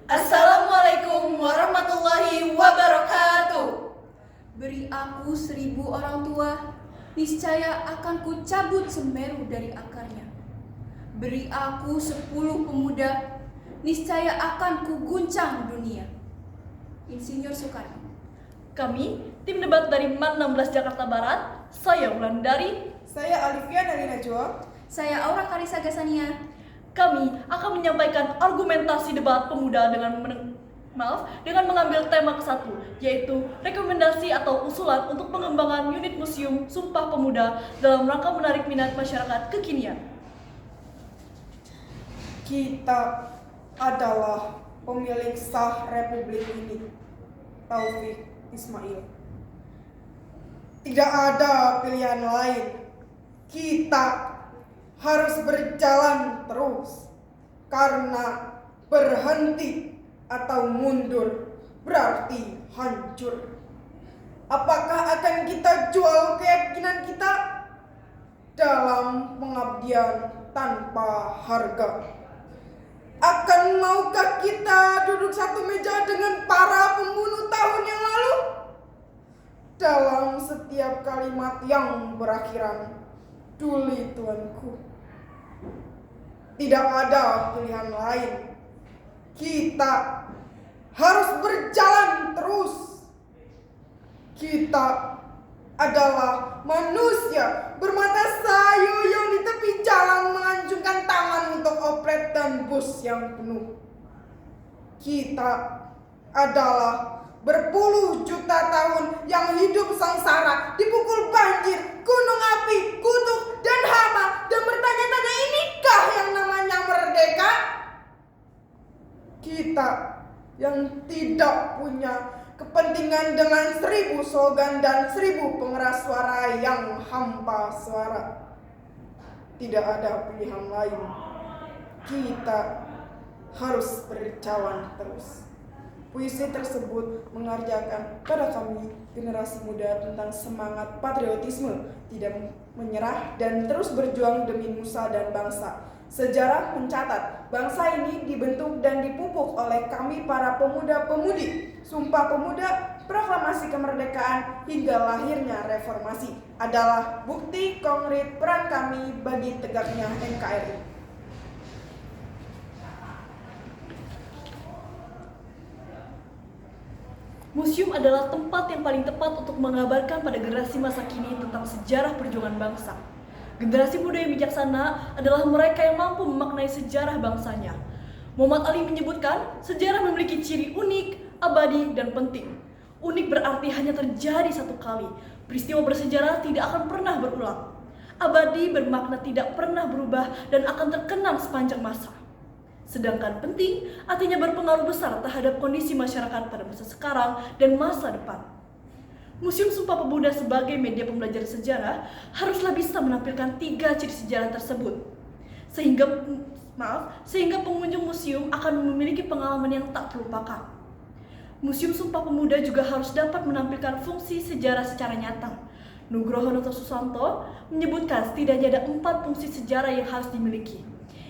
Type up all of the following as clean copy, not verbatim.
Assalamualaikum warahmatullahi wabarakatuh. Beri aku 1000 orang tua, niscaya akan kucabut Semeru dari akarnya. Beri aku 10 pemuda, niscaya akan kuguncang dunia. Insinyur Soekarno. Kami, tim debat dari MAN 16 Jakarta Barat. Saya Wulandari. Saya Alivia dari Najwa. Saya Aura Karisa Gasania. Kami akan menyampaikan argumentasi debat pemuda dengan mengambil tema ke-1, yaitu rekomendasi atau usulan untuk pengembangan unit Museum Sumpah Pemuda dalam rangka menarik minat masyarakat kekinian. Kita adalah pemilik sah Republik ini, Taufik Ismail. Tidak ada pilihan lain. Kita harus berjalan terus, karena berhenti atau mundur berarti hancur. Apakah akan kita jual keyakinan kita dalam pengabdian tanpa harga? Akan maukah kita duduk satu meja dengan para pembunuh tahun yang lalu? Dalam setiap kalimat yang berakhiran, "Tuli tuanku." Tidak ada pilihan lain. Kita harus berjalan terus. Kita adalah manusia bermata sayu yang di tepi jalan menganjungkan tangan untuk oplet dan bus yang penuh. Kita adalah berpuluh juta tahun yang hidup sengsara, dipukul banjir, gunung api, kutuk, dan hama, dan bertanya-tanya, inikah yang namanya merdeka? Kita yang tidak punya kepentingan dengan 1000 slogan dan 1000 pengeras suara yang hampa suara. Tidak ada pilihan lain. Kita harus berjalan terus. Puisi tersebut mengajarkan pada kami, generasi muda, tentang semangat patriotisme, tidak menyerah dan terus berjuang demi nusa dan bangsa. Sejarah mencatat, bangsa ini dibentuk dan dipupuk oleh kami para pemuda-pemudi. Sumpah Pemuda, proklamasi kemerdekaan, hingga lahirnya reformasi adalah bukti konkret peran kami bagi tegaknya NKRI. Museum adalah tempat yang paling tepat untuk mengabarkan pada generasi masa kini tentang sejarah perjuangan bangsa. Generasi muda yang bijaksana adalah mereka yang mampu memaknai sejarah bangsanya. Muhammad Ali menyebutkan, sejarah memiliki ciri unik, abadi, dan penting. Unik berarti hanya terjadi satu kali. Peristiwa bersejarah tidak akan pernah berulang. Abadi bermakna tidak pernah berubah dan akan terkenang sepanjang masa. Sedangkan penting artinya berpengaruh besar terhadap kondisi masyarakat pada masa sekarang dan masa depan. Museum Sumpah Pemuda sebagai media pembelajaran sejarah haruslah bisa menampilkan 3 ciri sejarah tersebut. Sehingga pengunjung museum akan memiliki pengalaman yang tak terlupakan. Museum Sumpah Pemuda juga harus dapat menampilkan fungsi sejarah secara nyata. Nugroho Noto Susanto menyebutkan setidaknya ada 4 fungsi sejarah yang harus dimiliki.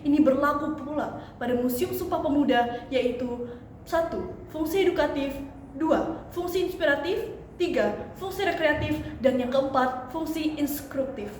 Ini berlaku pula pada Museum Sumpah Pemuda, yaitu 1. Fungsi edukatif, 2. Fungsi inspiratif, 3. Fungsi rekreatif, dan yang keempat, fungsi instruktif.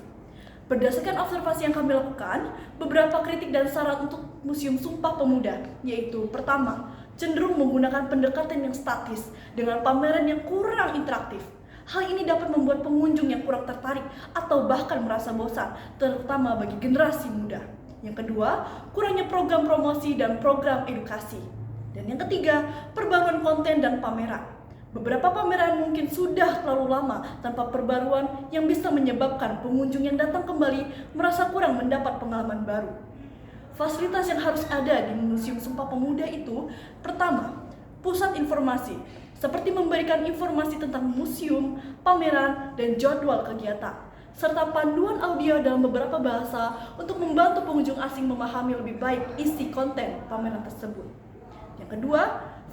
Berdasarkan observasi yang kami lakukan, beberapa kritik dan saran untuk Museum Sumpah Pemuda, yaitu pertama, cenderung menggunakan pendekatan yang statis dengan pameran yang kurang interaktif. Hal ini dapat membuat pengunjung yang kurang tertarik atau bahkan merasa bosan, terutama bagi generasi muda. Yang kedua, kurangnya program promosi dan program edukasi. Dan yang ketiga, perbaruan konten dan pameran. Beberapa pameran mungkin sudah terlalu lama tanpa perbaruan yang bisa menyebabkan pengunjung yang datang kembali merasa kurang mendapat pengalaman baru. Fasilitas yang harus ada di Museum Sumpah Pemuda itu, pertama, pusat informasi, seperti memberikan informasi tentang museum, pameran, dan jadwal kegiatan, serta panduan audio dalam beberapa bahasa untuk membantu pengunjung asing memahami lebih baik isi konten pameran tersebut. Yang kedua,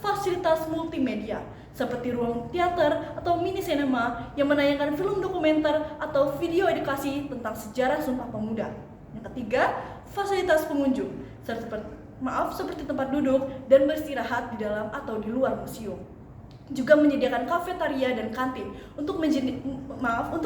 fasilitas multimedia, seperti ruang teater atau mini cinema yang menayangkan film dokumenter atau video edukasi tentang sejarah Sumpah Pemuda. Yang ketiga, fasilitas pengunjung, seperti tempat duduk dan beristirahat di dalam atau di luar museum. Juga menyediakan kafetaria dan kantin untuk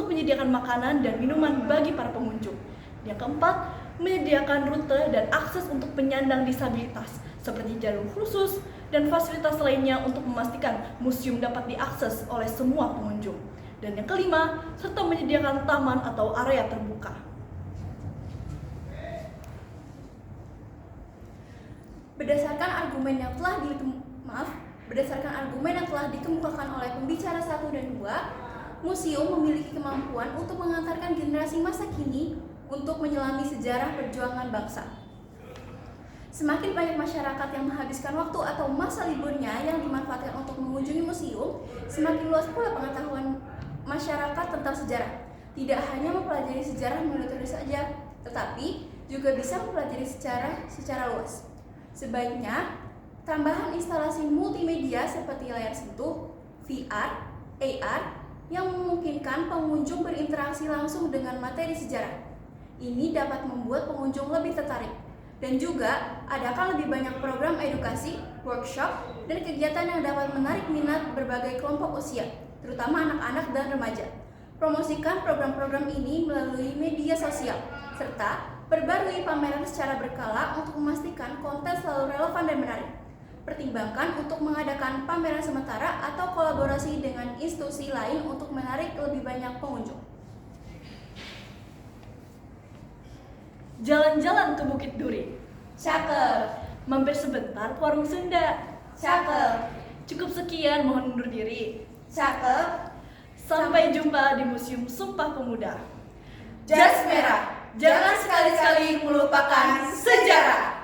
menyediakan makanan dan minuman bagi para pengunjung. Yang keempat, menyediakan rute dan akses untuk penyandang disabilitas seperti jalur khusus dan fasilitas lainnya untuk memastikan museum dapat diakses oleh semua pengunjung. Dan yang kelima, serta menyediakan taman atau area terbuka. Berdasarkan argumen yang telah dikemukakan oleh pembicara 1 dan 2, museum memiliki kemampuan untuk mengantarkan generasi masa kini untuk menyelami sejarah perjuangan bangsa. Semakin banyak masyarakat yang menghabiskan waktu atau masa liburnya yang dimanfaatkan untuk mengunjungi museum, semakin luas pula pengetahuan masyarakat tentang sejarah. Tidak hanya mempelajari sejarah melalui tulis saja, tetapi juga bisa mempelajari secara luas. Sebaiknya, tambahan instalasi multimedia seperti layar sentuh, VR, AR, yang memungkinkan pengunjung berinteraksi langsung dengan materi sejarah. Ini dapat membuat pengunjung lebih tertarik. Dan juga, adakan lebih banyak program edukasi, workshop, dan kegiatan yang dapat menarik minat berbagai kelompok usia, terutama anak-anak dan remaja. Promosikan program-program ini melalui media sosial, serta perbarui pameran secara berkala untuk memastikan konten selalu relevan dan menarik. Pertimbangkan untuk mengadakan pameran sementara atau kolaborasi dengan institusi lain untuk menarik lebih banyak pengunjung. Jalan-jalan ke Bukit Duri. Cakep. Mampir sebentar ke warung Sunda. Cakep. Cukup sekian, mohon undur diri. Cakep. Sampai jumpa di Museum Sumpah Pemuda. Jas merah. Jangan sekali-kali melupakan sejarah.